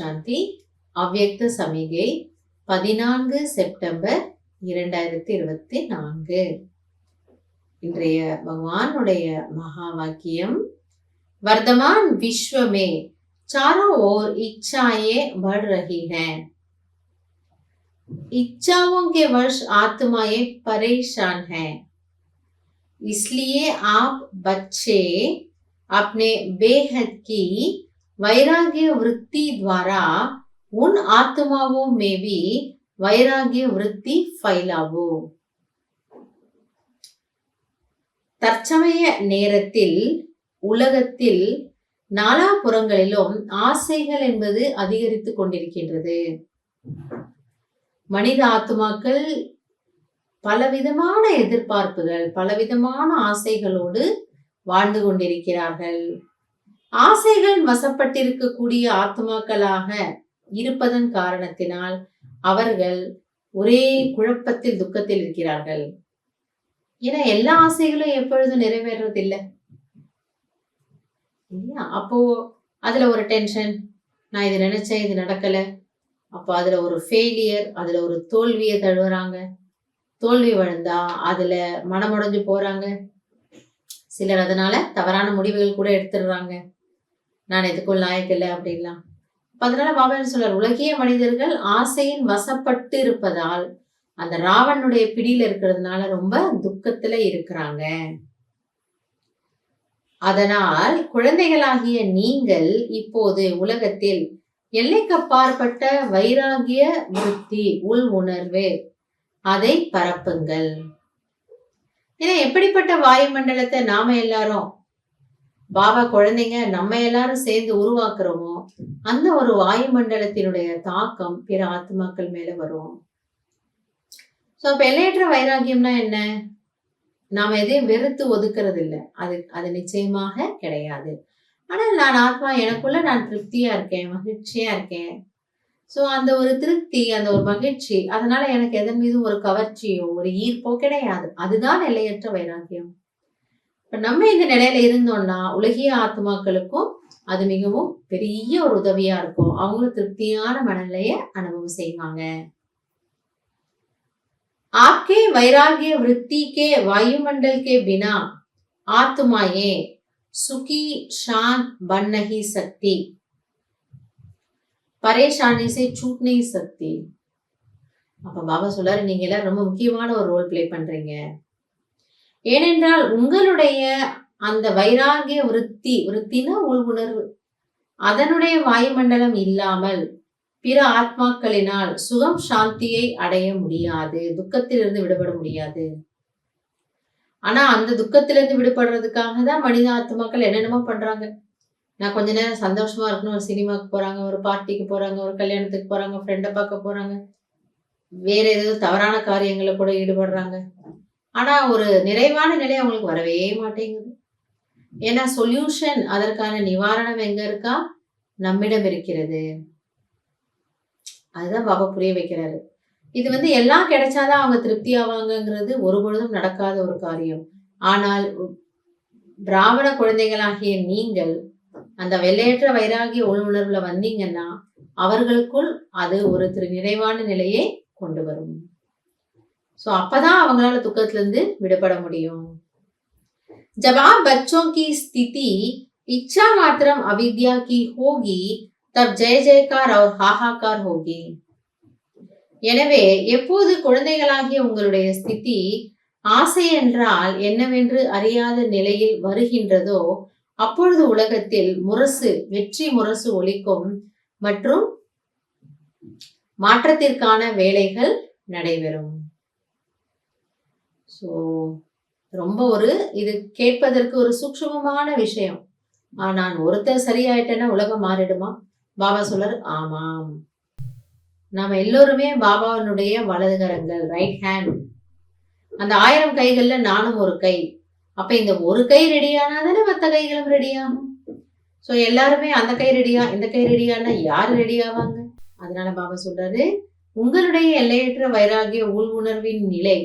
சாந்தி. அவ்யக்த சமிகை 14 செப்டம்பர் 2024. இன்றைய பகவானுடைய மகா வாக்கியம், वर्तमान विश्व में चारों ओर इच्छाएं बढ़ रही हैं। इच्छाओं के वश आत्माएं परेशान हैं। इसलिए आप बच्चे अपने बेहद की वैराग्य वृत्ति द्वारा उन आत्माओं में भी वैराग्य वृत्ति फैलावो। தற்சமய நேரத்தில் உலகத்தில் நாலாபுறங்களிலும் ஆசைகள் என்பது அதிகரித்துக் கொண்டிருக்கின்றது. மனித ஆத்மாக்கள் பலவிதமான எதிர்பார்ப்புகள், பலவிதமான ஆசைகளோடு வாழ்ந்து கொண்டிருக்கிறார்கள். ஆசைகள் வசப்பட்டிருக்கக்கூடிய ஆத்மாக்களாக இருப்பதன் காரணத்தினால் அவர்கள் ஒரே குழப்பத்தில், துக்கத்தில் இருக்கிறார்கள். ஏன்னா எல்லா ஆசைகளும் எப்பொழுதும் நிறைவேறதில்லை இல்லையா? அப்போ அதுல ஒரு டென்ஷன், நான் இது நினைச்சேன் இது நடக்கல, அப்போ அதுல ஒரு ஃபெயிலியர், அதுல ஒரு தோல்வியை தழுவுறாங்க. தோல்வி விழுந்தா அதுல மனமுடைஞ்சு போறாங்க. சிலர் அதனால தவறான முடிவுகள் கூட எடுத்துடுறாங்க. நான் எதுக்கும் லாயக்கில்லை அப்படின்லாம். அதனால பாபா என்ன சொல்றார், உலகிய மனிதர்கள் ஆசையின் வசப்பட்டு இருப்பதால், அந்த ராவனுடைய பிடியில இருக்கிறதுனால ரொம்ப துக்கத்துல இருக்கிறாங்க. அதனால் குழந்தைகளாகிய நீங்கள் இப்போது உலகத்தில் எல்லைக்கப்பாற்பட்ட வைராகிய விருத்தி, உள் உணர்வு, அதை பரப்புங்கள். ஏன்னா எப்படிப்பட்ட வாயுமண்டலத்தை நாம எல்லாரும், பாபா குழந்தைங்க நம்ம எல்லாரும் சேர்ந்து உருவாக்குறோமோ, அந்த ஒரு வாயுமண்டலத்தினுடைய தாக்கம் பிற ஆத்மாக்கள் மேல வரும். சோ அப்ப எல்லையற்ற வைராகியம்னா என்ன? நாம எதையும் வெறுத்து ஒதுக்குறது இல்லை, அது நிச்சயமாக கிடையாது. ஆனால் நான் ஆத்மா, எனக்குள்ள நான் திருப்தியா இருக்கேன், மகிழ்ச்சியா இருக்கேன். சோ அந்த ஒரு திருப்தி, அந்த ஒரு மகிழ்ச்சி, அதனால எனக்கு எதன் மீதும் ஒரு கவர்ச்சியோ ஒரு ஈர்ப்போ கிடையாது. அதுதான் எல்லையற்ற வைராகியம். இப்ப நம்ம இந்த நிலையில இருந்தோம்னா உலகிய ஆத்மாக்களுக்கும் அது மிகவும் பெரிய ஒரு உதவியா இருக்கும். அவங்களும் திருப்தியான மனநிலைய அனுபவம் செய்வாங்க. आपके वैराग्य वृत्ति के वायुमंडल के बिना आत्माएं सुखी शांत बन नहीं सकती, परेशानी से छूट नहीं सकती. அப்ப பாபா சொல்றாரு, நீங்க எல்லாம் ரொம்ப முக்கியமான ஒரு ரோல் பிளே பண்றீங்க. ஏனென்றால் உங்களுடைய அந்த வைராகிய விருத்தினா உள் உணர்வு, அதனுடைய வாயுமண்டலம் இல்லாமல் பிற ஆத்மாக்களினால் சுகம் சாந்தியை அடைய முடியாது, துக்கத்திலிருந்து விடுபட முடியாது. ஆனா அந்த துக்கத்திலிருந்து விடுபடுறதுக்காக தான் மனித ஆத்மாக்கள் என்னென்னமோ பண்றாங்க. நான் கொஞ்ச நேரம் சந்தோஷமா இருக்கணும், ஒரு சினிமாக்கு போறாங்க, ஒரு பார்ட்டிக்கு போறாங்க, ஒரு கல்யாணத்துக்கு போறாங்க, ஃப்ரெண்டை பார்க்க போறாங்க, வேற ஏதோ தவறான காரியங்களை கூட ஈடுபடுறாங்க. ஆனா ஒரு நிறைவான நிலை அவங்களுக்கு வரவே மாட்டேங்குது. ஏன்னா சொல்யூஷன், அதற்கான நிவாரணம் எங்க இருக்கா? நம்மிடம் இருக்கிறது. அதுதான் பாபா புரிய வைக்கிறாரு. இது எல்லாம் கிடைச்சாதான் அவங்க திருப்தி ஆவாங்கிறது ஒரு பொழுதும் நடக்காத ஒரு காரியம். ஆனால் பிராமண குழந்தைகளாகிய நீங்கள் அந்த வெள்ளையற்ற வைராகிய உள்உணர்வுல வந்தீங்கன்னா அவர்களுக்குள் அது ஒரு நிறைவான நிலையை கொண்டு வரும். சோ அப்பதான் அவங்களால துக்கத்துல இருந்து விடுபட முடியும். जब आप बच्चों की स्थिति इच्छा मात्रम अविद्या की होगी, तब जय जयकार और हाहाकार होगी. எனவே எப்போது குழந்தைகளாகிய உங்களுடைய ஸ்திதி ஆசை என்றால் என்னவென்று அறியாத நிலையில் வருகின்றதோ, அப்பொழுது உலகத்தில் முரசு, வெற்றி முரசு ஒலிக்கும் மற்றும் மாற்றத்திற்கான வேலைகள் நடைபெறும். சோ ரொம்ப இது கேட்பதற்கு ஒரு சூக்ஷ்மமான விஷயம். நான் ஒருத்தர் சரியாயிட்டேன்னா உலகம் மாறிடுமா? பாபா சொல்றாரு, ஆமாம், நாம எல்லோருமே பாபாவினுடைய வலதுகரங்கள், ரைட் ஹேண்ட். அந்த 1000 கைகள்ல நானும் ஒரு கை. அப்ப இந்த ஒரு கை ரெடியானா தானே மற்ற கைகளும் ரெடியாகும். சோ எல்லாருமே அந்த கை ரெடியா, இந்த கை ரெடியானா யாரு ரெடி ஆவாங்க? அதனால பாபா சொல்றாரு, உங்களுடைய எல்லையற்ற வைராகிய உள் உணர்வின் நிலை,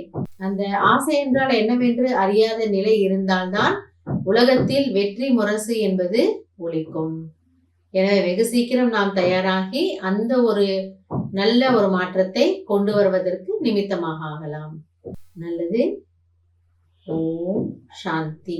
அந்த ஆசை என்றால் என்னவென்று அறியாத நிலை இருந்தால்தான் உலகத்தில் வெற்றி முரசு என்பது ஒலிக்கும். எனவே வெகு சீக்கிரம் நாம் தயாராகி அந்த ஒரு நல்ல ஒரு மாற்றத்தை கொண்டு வருவதற்கு நிமித்தமாக ஆகலாம். நல்லது. ஓம் சாந்தி.